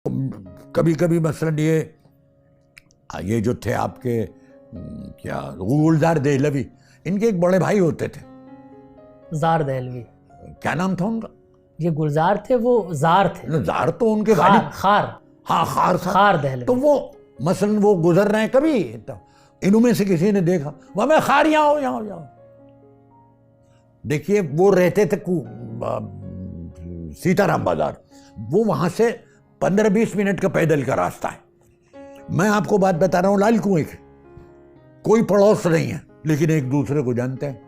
कभी कभी मसलन ये जो थे आपके क्या गुलजार देहलवी, इनके एक बड़े भाई होते थे जार दहलवी। क्या नाम था उनका? ये गुलजार थे, वो जार थे। जार तो उनके खार, भाई। खार। हाँ खार था। खार दहलवी। तो वो मसलन वो गुजर रहे हैं कभी, तो इन्हों में से किसी ने देखा, वह मैं खार यहाँ हो। देखिए वो रहते थे सीताराम बाजार, वो वहां से 15-20 मिनट का पैदल का रास्ता है। मैं आपको बात बता रहा हूं, लाल कुएं की कोई पड़ोस नहीं है, लेकिन एक दूसरे को जानते हैं।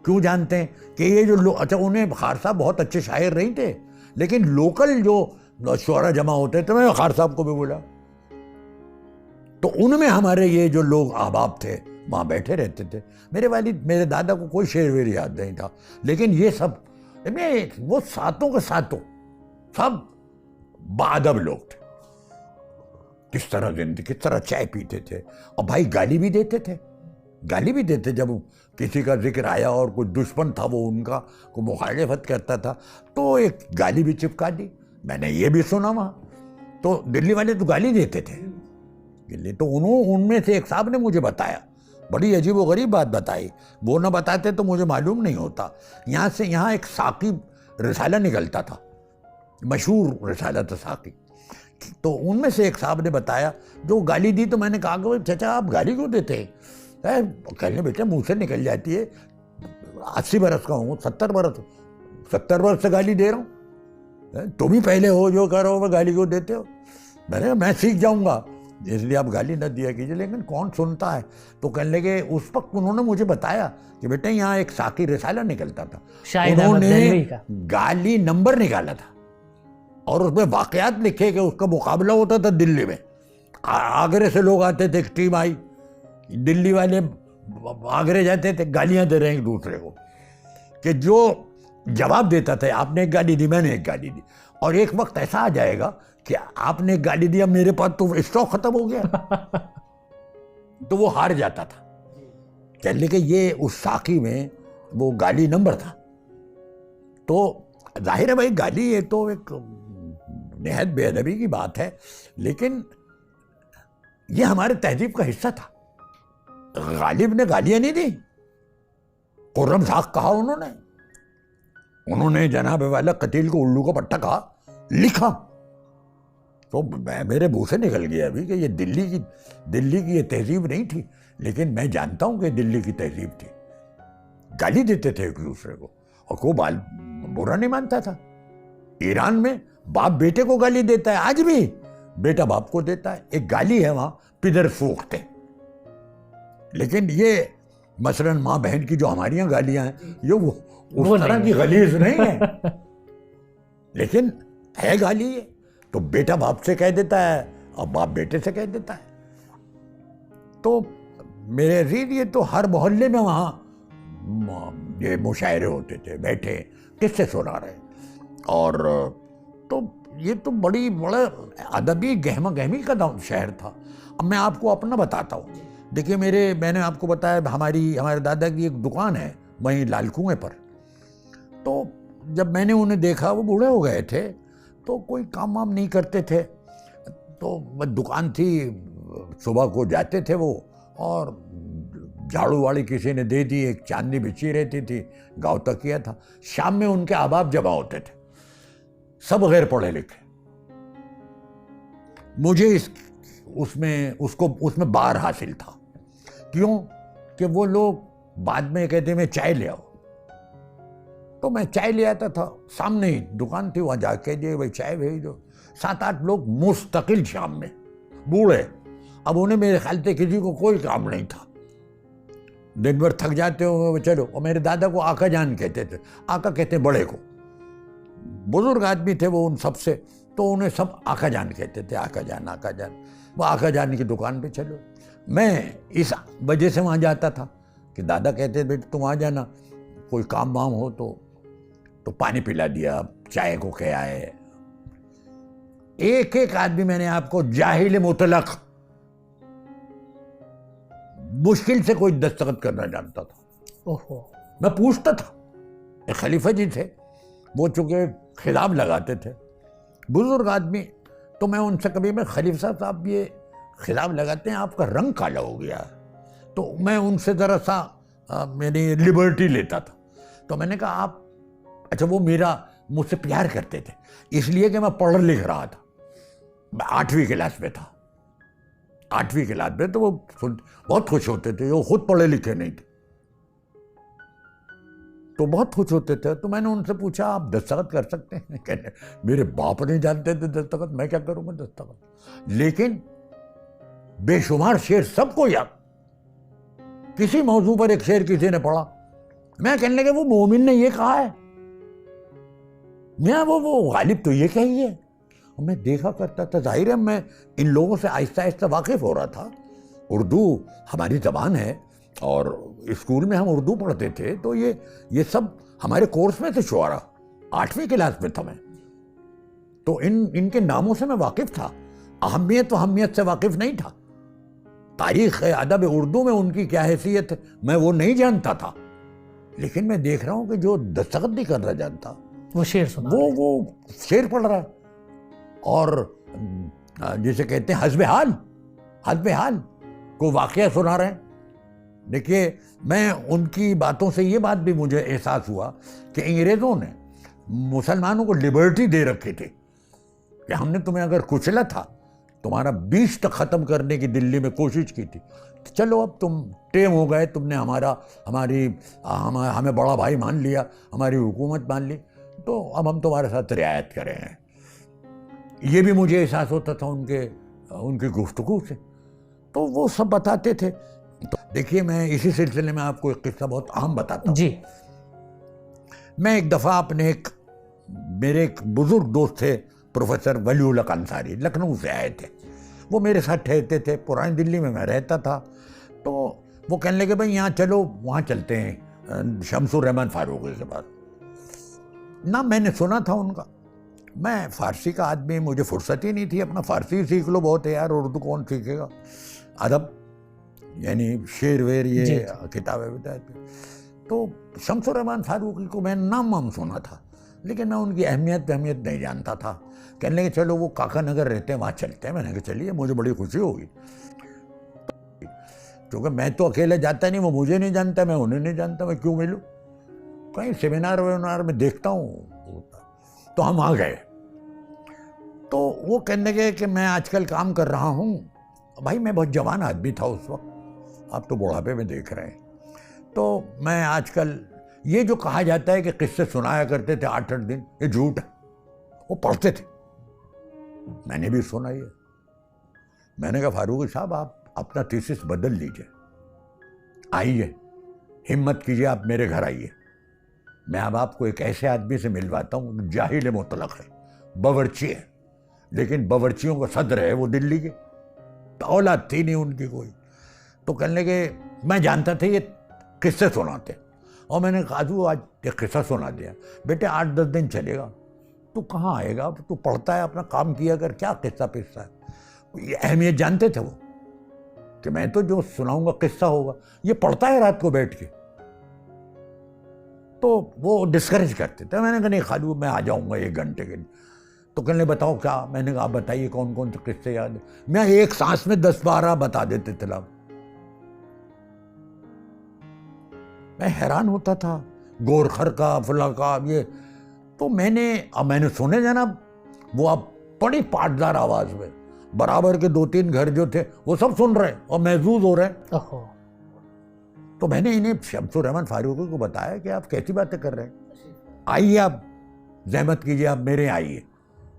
क्यों जानते हैं? कि ये जो लोग, अच्छा उन्हें खार साहब बहुत अच्छे शायर नहीं थे, लेकिन लोकल जो शुअरा जमा होते थे, मैं खार साहब को भी बोला, तो उनमें हमारे ये जो लोग अहबाब थे वहां बैठे रहते थे। मेरे दादा को कोई शेर वेर याद नहीं था, लेकिन ये सब वो सातों के सातों सब बाअदब लोग थे। किस तरह चाय पीते थे, और भाई गाली भी देते थे। जब किसी का जिक्र आया और कोई दुश्मन था वो उनका को मुखालिफत करता था, तो एक गाली भी चिपका दी। मैंने ये भी सुना वहां, तो दिल्ली वाले तो गाली देते थे। तो उनमें से एक साहब ने मुझे बताया, बड़ी अजीब व गरीब बात बताई, वो न बताते तो मुझे मालूम नहीं होता। यहाँ एक साकी रिसाला निकलता था, मशहूर रिसाला था साकी। तो उनमें से एक साहब ने बताया, जो गाली दी, तो मैंने कहा कि चाचा आप गाली क्यों देते हैं? कहने बेटे मुंह से निकल जाती है, 80 बरस का हूँ, 70 बरस से गाली दे रहा हूँ, तुम ही पहले हो जो करो, मैं गाली क्यों देते हो? मैं सीख जाऊँगा, इसलिए आप गाली न दिया कीजिए। लेकिन कौन सुनता है? तो कहने लगे, उस वक्त उन्होंने मुझे बताया कि बेटे यहाँ एक साकी रिसाला निकलता था, उन्होंने गाली नंबर निकाला था और उसमें वाकयात लिखे कि उसका मुकाबला होता था दिल्ली में। आगरे से लोग आते थे, एक टीम आई, दिल्ली वाले आगरे जाते थे, गालियां दे रहे हैं एक दूसरे को, कि जो जवाब देता था, आपने एक गाली दी, मैंने एक गाली दी, और एक वक्त ऐसा आ जाएगा कि आपने एक गाली दिया, मेरे पास तो स्टॉक खत्म हो गया तो वो हार जाता था। कहने के ये उस साकी में वो गाली नंबर था। तो जाहिर है भाई, गाली ये तो एक निहायत बेअदबी की बात है, लेकिन ये हमारे तहजीब का हिस्सा था। गालिब ने गालियां नहीं दी, खुर्रम साख कहा उन्होंने जनाब वाला कतील को उल्लू का पट्टा कहा, लिखा, तो मेरे मुंह से निकल गया अभी कि ये दिल्ली की ये तहजीब नहीं थी, लेकिन मैं जानता हूं कि दिल्ली की तहजीब थी। गाली देते थे एक दूसरे को, और कोई बुरा नहीं मानता था। ईरान में बाप बेटे को गाली देता है, आज भी बेटा बाप को देता है। एक गाली है वहां, पिदर सूखते। लेकिन ये मसलन माँ बहन की जो हमारी यहाँ गालियां हैं, ये वो उस तरह की गलीज नहीं है, लेकिन है गाली है। तो बेटा बाप से कह देता है और बाप बेटे से कह देता है। तो मेरे अजीज, ये तो हर मोहल्ले में वहाँ ये मुशायरे होते थे, बैठे किससे सुना रहे, और तो ये तो बड़ा अदबी गहमा गहमी का शहर था। अब मैं आपको अपना बताता हूँ। देखिए मैंने आपको बताया, हमारे दादा की एक दुकान है वहीं लाल कुएं पर। तो जब मैंने उन्हें देखा, वो बूढ़े हो गए थे, तो कोई काम वाम नहीं करते थे, तो दुकान थी, सुबह को जाते थे वो, और झाड़ू वाली किसी ने दे दी, एक चांदनी बिछी रहती थी, गाँव तक किया था। शाम में उनके अहबाब जमा होते थे, सब गैर पढ़े लिखे। मुझे उसमें बार हासिल था। क्यों? कि वो लोग बाद में कहते मैं चाय ले आओ, तो मैं चाय ले आता था, सामने ही दुकान थी, वहां जाके दिए भाई चाय भेज दो। 7-8 लोग मुस्तकिल शाम में, बूढ़े, अब उन्हें मेरे ख्याल से किसी को कोई काम नहीं था, दिन भर थक जाते हो, चलो। और मेरे दादा को आका जान कहते थे, आका कहते बड़े को, बुजुर्ग आदमी थे वो उन सब से, तो उन्हें सब आका जान कहते थे, आका जान। वो आका जान की दुकान पे चलो। मैं इस वजह से वहाँ जाता था कि दादा कहते बेटे तुम आ जाना, कोई काम वाम हो तो पानी पिला दिया, चाय को कह आए। एक आदमी मैंने आपको जाहिल मुतलक, मुश्किल से कोई दस्तखत करना जानता था। ओहो। मैं पूछता था, खलीफा जी थे वो, चूंकि खिताब लगाते थे, बुजुर्ग आदमी। तो मैं उनसे कभी, मैं खलीफा साहब ये खिलाफ लगाते हैं, आपका रंग काला हो गया। तो मैं उनसे ज़रा सा मेरी लिबर्टी लेता था। तो मैंने कहा आप, अच्छा वो मुझसे प्यार करते थे इसलिए कि मैं पढ़ लिख रहा था। मैं 8वीं क्लास में था, 8वीं क्लास में, तो वो बहुत खुश होते थे। वो खुद पढ़े लिखे नहीं थे तो बहुत खुश होते थे। तो मैंने उनसे पूछा आप दस्तखत कर सकते हैं? कहने मेरे बाप नहीं जानते थे दस्तखत, मैं क्या करूंगा दस्तखत। लेकिन बेशुमार शेर सबको याद, किसी मौजू पर एक शेर किसी ने पढ़ा, मैं कहने लगा वो मोमिन ने ये कहा है, मैं वो गालिब तो ये कही है। मैं देखा करता था, जाहिर है मैं इन लोगों से आहिस्ता आहिस्ता वाकिफ हो रहा था। उर्दू हमारी ज़बान है और स्कूल में हम उर्दू पढ़ते थे, तो ये सब हमारे कोर्स में थे। शुआरा 8वीं क्लास में था मैं, तो इनके नामों से मैं वाकिफ था। अहमियत से वाकिफ नहीं था। तारीख अदब उर्दू में उनकी क्या हैसियत है मैं वो नहीं जानता था। लेकिन मैं देख रहा हूं कि जो दस्तखत नहीं कर रहा जानता, वो शेर सुना, वो शेर पढ़ रहा है। और जिसे कहते हैं हस्बे हाल को वाकया सुना रहे हैं। देखिए, मैं उनकी बातों से ये बात भी मुझे एहसास हुआ कि अंग्रेज़ों ने मुसलमानों को लिबर्टी दे रखी थी कि हमने तुम्हें अगर कुचला था, तुम्हारा 20 तक ख़त्म करने की दिल्ली में कोशिश की थी, तो चलो अब तुम टेम हो गए, तुमने हमें बड़ा भाई मान लिया, हमारी हुकूमत मान ली, तो अब हम तुम्हारे साथ रियायत कर रहे हैं। ये भी मुझे एहसास होता था उनकी गुफ्तगू से। तो वो सब बताते थे। तो देखिए, मैं इसी सिलसिले में आपको एक किस्सा बहुत अहम बताता हूँ जी। मैं एक दफ़ा मेरे एक बुजुर्ग दोस्त थे, प्रोफेसर वलीउल हक अंसारी, लखनऊ से आए थे। वो मेरे साथ ठहरते थे, पुरानी दिल्ली में मैं रहता था। तो वो कहने लगे भाई यहाँ चलो, वहाँ चलते हैं शमसुर रहमान फारूकी के पास। ना मैंने सुना था उनका, मैं फ़ारसी का आदमी, मुझे फुर्सत ही नहीं थी। अपना फ़ारसी सीख लो, बहुत है यार, उर्दू कौन सीखेगा। अदब यानी शेर वेर ये किताबें बताते। तो शमसुर रहमान फारूकी को मैं नाम सुना था, लेकिन मैं उनकी अहमियत नहीं जानता था। कहने लगे चलो वो काका नगर रहते हैं, वहाँ चलते हैं। मैंने कहा चलिए, मुझे बड़ी खुशी होगी, क्योंकि मैं तो अकेले जाता नहीं, वो मुझे नहीं जानता, मैं उन्हें नहीं जानता, मैं क्यों मिलूँ। कहीं सेमिनार वेमिनार में देखता हूँ। तो हम आ गए। तो वो कहने लगे कि मैं आजकल काम कर रहा हूँ। भाई मैं बहुत जवान आदमी था उस वक्त, आप तो बुढ़ापे में देख रहे हैं। तो मैं आजकल ये जो कहा जाता है कि किस्से सुनाया करते थे 8-8 दिन, ये झूठ है। वो पढ़ते थे, मैंने भी सुना ये। मैंने कहा फारूकी साहब आप अपना थीसिस बदल लीजिए, आइए, हिम्मत कीजिए, आप मेरे घर आइए। मैं अब आपको एक ऐसे आदमी से मिलवाता हूँ, जाहिल मुतलक है, बावर्ची है, लेकिन बावर्चियों का सदर है वो दिल्ली के, औलाद थी नहीं उनकी कोई। तो कहने लगे मैं जानता था ये किस्से सुनाते, और मैंने कहा आज एक किस्सा सुना दिया। बेटे 8-10 दिन चलेगा, तू कहाँ आएगा, तू पढ़ता है, अपना काम किया कर, क्या किस्सा पिस्सा है। ये अहमियत जानते थे वो कि मैं तो जो सुनाऊंगा किस्सा होगा, ये पढ़ता है रात को बैठ के। तो वो डिस्करेज करते थे। मैंने कहा नहीं खालू, मैं आ जाऊंगा 1 घंटे के लिए। तो कहने बताओ क्या। मैंने कहा आप बताइए कौन कौन से किस्से याद है। मैं एक सांस में 10-12 बता देते थे। मैं हैरान होता था, गोरखर का, फला का, ये तो मैंने सुने जनाब, वो आप बड़ी पाटदार आवाज में, बराबर के 2-3 घर जो थे वो सब सुन रहे और महसूस हो रहे हैं। तो मैंने इन्हें शमसुर रहमान फारूकी को बताया कि आप कैसी बातें कर रहे हैं, आइए आप जहमत कीजिए, आप मेरे आइए,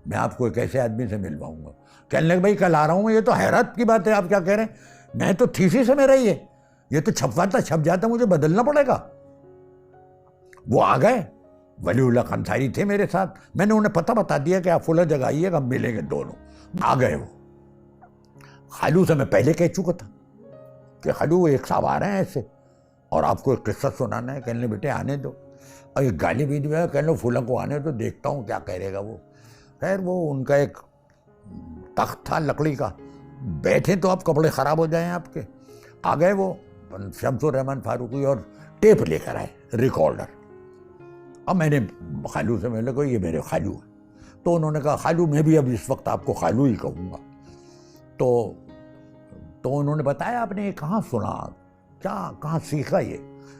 मैं आपको एक ऐसे आदमी से मिलवाऊंगा। कहने लगे भाई कल आ रहा हूँ। ये तो हैरत की बात है, आप क्या कह रहे हैं, मैं तो थीसिस है मेरा, ये तो छप जाता, मुझे बदलना पड़ेगा। वो आ गए, वलीउल हक अंसारी थे मेरे साथ। मैंने उन्हें पता बता दिया कि आप फुला जगह आइएगा, हम मिलेंगे दोनों। आ गए वो। खालू से मैं पहले कह चुका था कि खालू एक साहब आ रहे हैं ऐसे और आपको एक किस्सा सुनाना है। कहने बेटे आने दो, और एक गाली भी दिया, कहने फुला को आने दो, देखता हूँ क्या करेगा वो। खैर वो उनका एक तख्त था लकड़ी का, बैठे तो आप कपड़े ख़राब हो जाएं आपके। आ गए वो शमसुर रहमान फारूकी और टेप लेकर आए, रिकॉर्डर। अब मैंने खालू से मिले को, ये मेरे खालू है। तो उन्होंने कहा खालू, मैं भी अब इस वक्त आपको खालू ही कहूँगा। तो उन्होंने बताया आपने ये कहाँ सुना, क्या कहाँ सीखा ये?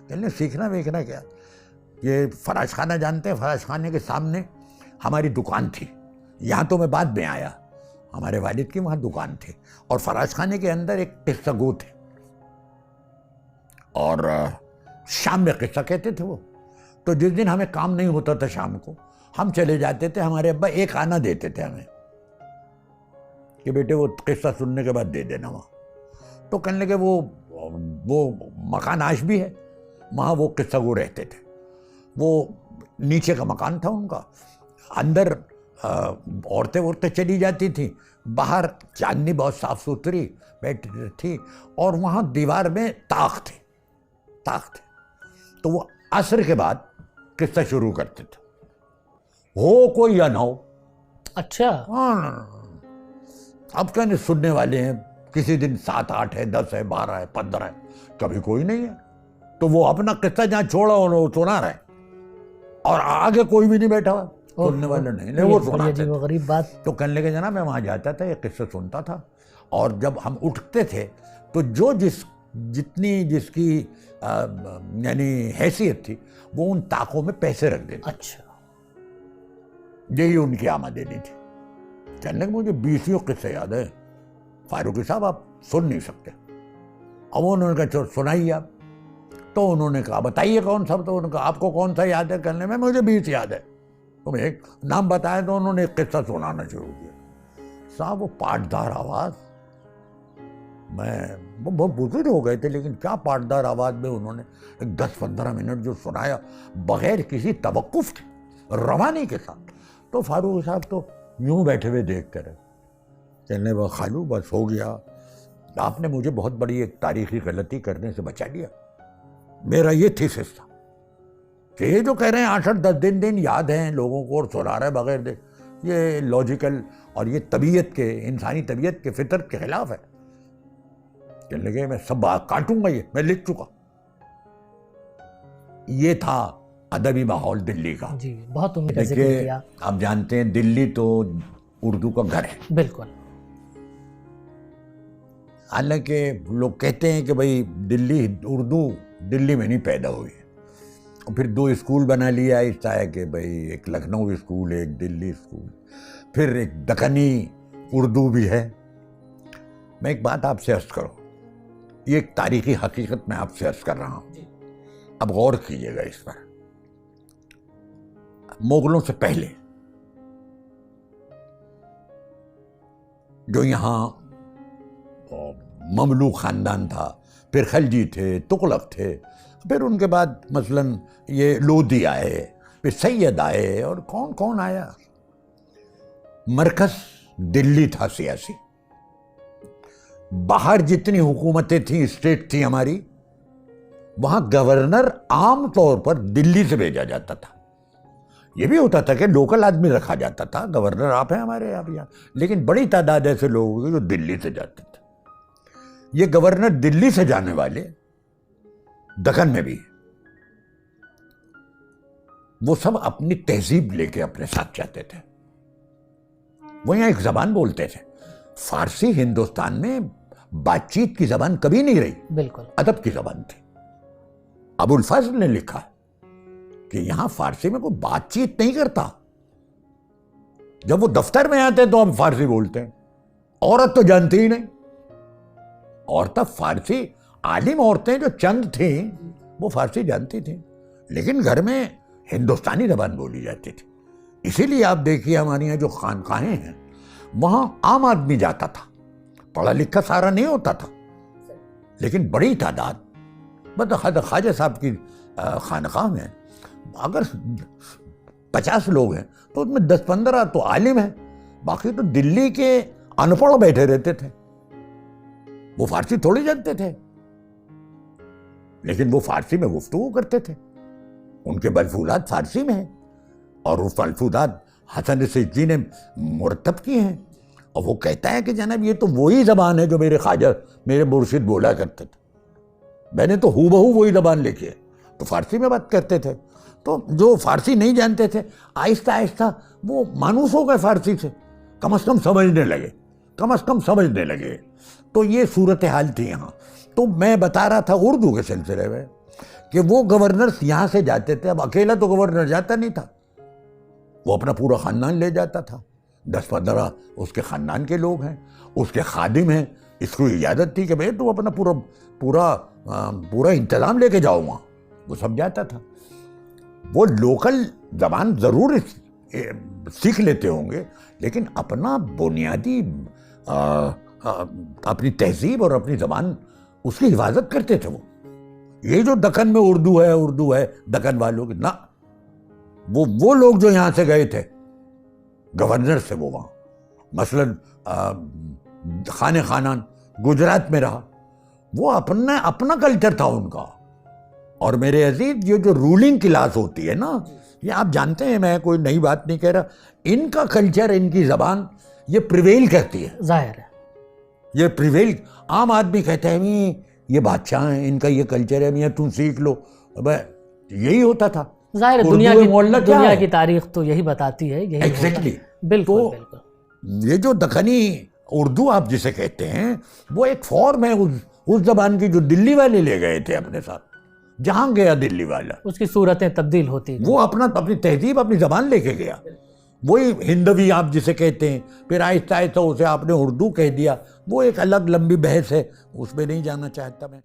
कहने सीखना वेखना क्या, ये फराज खाना जानते हैं? फराज खाने के सामने हमारी दुकान थी। यहाँ तो मैं बाद में आया, हमारे वालिद की वहाँ दुकान थी और फराज खाने के अंदर एक किस्सा गो थे और शाम में किस्सा कहते थे वो। तो जिस दिन हमें काम नहीं होता था शाम को, हम चले जाते थे, हमारे अब्बा एक आना देते थे हमें कि बेटे वो किस्सा सुनने के बाद दे देना वहाँ। तो कहने लगे वो मकान आज भी है, वहाँ वो किस्सा गो रहते थे। वो नीचे का मकान था उनका, अंदर औरतें चली जाती थी, बाहर चांदनी बहुत साफ सुथरी बैठी थी और वहाँ दीवार में ताक थे। तो वो असर के बाद किस्सा शुरू करते थे, हो कोई या ना हो। अच्छा। हाँ, अब कहने सुनने वाले हैं, किसी दिन 7 8 है, 10 है, 12 है, 15 है, कभी कोई नहीं है। तो वो अपना किस्सा जहाँ छोड़ा वो सुना रहे और आगे कोई भी नहीं बैठा हुआ, सुनने वाले नहीं, वो सुनाते थे। गरीब बात। तो कहने लगे जनाब मैं वहाँ जाता था, ये किस्सा सुनता था और जब हम उठते थे तो जो जितनी जिसकी यानी हैसियत थी वो उन ताकों में पैसे रख देते। अच्छा। यही उनकी आमदनी थी। कहने लगे मुझे 20 किस्से याद है फारूकी साहब, आप सुन नहीं सकते। अब उन्होंने कहा चलो सुनाइए आप। तो उन्होंने कहा बताइए कौन सा। तो उन्होंने कहा आपको कौन सा याद है? कहने में मुझे 20 याद है। तो मैं एक नाम बताया तो उन्होंने एक किस्सा सुनाना शुरू किया। साहब वो पाटदार आवाज़, वो बहुत बुजुर्ग हो गए थे लेकिन क्या पाटदार आवाज़ में उन्होंने 10-15 मिनट जो सुनाया बगैर किसी तवक्कुफ के, रवानी के साथ। तो फारूक साहब तो यूं बैठे हुए देखते रहे। कहने लगा खालू बस हो गया, आपने मुझे बहुत बड़ी एक तारीखी गलती करने से बचा लिया। मेरा ये थीसिस था कि ये जो कह रहे हैं 8-10 दिन याद हैं लोगों को और सुना रहे बगैर देख, ये लॉजिकल और ये तबीयत के, इंसानी तबीयत के, फितरत के खिलाफ है। कहने लगे मैं सब बात काटूंगा, ये मैं लिख चुका। ये था अदबी माहौल दिल्ली का। जी, बहुत उम्मीद है। देखिए आप जानते हैं दिल्ली तो उर्दू का घर है। बिल्कुल। हालांकि लोग कहते हैं कि भाई उर्दू दिल्ली में नहीं पैदा हुई है, और फिर 2 स्कूल बना लिया इस तरह के, भाई एक लखनऊ स्कूल है, एक दिल्ली स्कूल, फिर एक दक्कनी उर्दू भी है। मैं एक बात आपसे अर्ज करूं, ये एक तारीखी हकीकत मैं आपसे अर्ज कर रहा हूं, अब गौर कीजिएगा इस पर। मुगलों से पहले जो यहाँ ममलूक खानदान था, फिर खलजी थे, तुगलक थे, फिर उनके बाद मसलन ये लोधी आए, फिर सैयद आए और कौन कौन आया। मरकज दिल्ली था सियासी। बाहर जितनी हुकूमतें थी, स्टेट थी हमारी, वहां गवर्नर आम तौर पर दिल्ली से भेजा जाता था। यह भी होता था कि लोकल आदमी रखा जाता था, गवर्नर आप हैं हमारे यहाँ, लेकिन बड़ी तादाद ऐसे लोग होंगे जो दिल्ली से जाते थे। ये गवर्नर दिल्ली से जाने वाले दक्कन में भी, वो सब अपनी तहजीब लेके अपने साथ जाते थे। वो यहाँ एक जबान बोलते थे। फारसी हिंदुस्तान में बातचीत की जबान कभी नहीं रही, बिल्कुल अदब की जबान थी। अबुल फजल ने लिखा कि यहां फारसी में कोई बातचीत नहीं करता। जब वो दफ्तर में आते हैं तो हम फारसी बोलते हैं, औरत तो जानती ही नहीं। और तब फारसी आलिम औरतें जो चंद थी वो फारसी जानती थी, लेकिन घर में हिंदुस्तानी जबान बोली जाती थी। इसीलिए आप देखिए हमारे यहाँ जो खानकाहें हैं वहां आम आदमी जाता था, पढ़ा लिखा सारा नहीं होता था, लेकिन बड़ी तादाद, मतलब ख्वाजा साहब की खानकाह में अगर 50 लोग हैं तो उसमें 10-15 तो आलिम हैं, बाकी तो दिल्ली के अनपढ़ बैठे रहते थे। वो फारसी थोड़ी जानते थे, लेकिन वो फारसी में गुफ्तगू करते थे। उनके मलफूजात फारसी में हैं और वो मलफूजात हसन सिद्दी ने मुरतब किए हैं। और वो कहता है कि जनाब ये तो वही ज़बान है जो मेरे ख्वाजा, मेरे मुर्शिद बोला करते थे। मैंने तो हूबहू वही ज़बान लिखी है, तो फारसी में बात करते थे। तो जो फारसी नहीं जानते थे आहिस्ता आहिस्ता वो मानूस हो गए फारसी से, कम से कम समझने लगे, कम से कम समझने लगे। तो ये सूरत हाल थी यहाँ। तो मैं बता रहा था उर्दू के सिलसिले में कि वो गवर्नर्स यहाँ से जाते थे। अब अकेला तो गवर्नर जाता नहीं था, वो अपना पूरा ख़ानदान ले जाता था, 10-15 उसके ख़ानदान के लोग हैं, उसके खादिम हैं। इसको इजाज़त थी कि भाई तुम अपना पूरा इंतज़ाम लेके जाओ वहाँ। वो सब जाता था। वो लोकल ज़बान ज़रूर सीख लेते होंगे, लेकिन अपना बुनियादी अपनी तहजीब और अपनी ज़बान उसकी हिफाजत करते थे वो। ये जो दक्कन में उर्दू है दक्कन वालों की ना, वो लोग जो यहाँ से गए थे गवर्नर से, वो वहाँ मसलन खाने खानान गुजरात में रहा, वो अपना कल्चर था उनका। और मेरे अजीज, ये जो रूलिंग क्लास होती है ना, ये आप जानते हैं, मैं कोई नई बात नहीं कह रहा, इनका कल्चर, इनकी ज़बान ये प्रिवेल करती है, जाहिर है। ये प्रिवेल। आम आदमी कहते हैं ये बादशाह हैं, इनका ये कल्चर है, मियाँ तुम सीख लो। अब यही होता था। जाहिर है, दुनिया की तारीख तो यही बताती है, यही एग्जैक्टली। बिल्कुल तो बिल्कुल। ये जो दक्कनी उर्दू आप जिसे कहते हैं, वो एक फॉर्म है उस जबान की जो दिल्ली वाले ले गए थे अपने साथ। जहां गया दिल्ली वाला, उसकी सूरतें तब्दील होती, वो अपनी तहजीब, अपनी जबान लेके गया। वही हिंदवी आप जिसे कहते हैं, फिर आहिस्ता आहिस्ता उसे आपने उर्दू कह दिया। वो एक अलग लंबी बहस है, उसमें नहीं जाना चाहता मैं।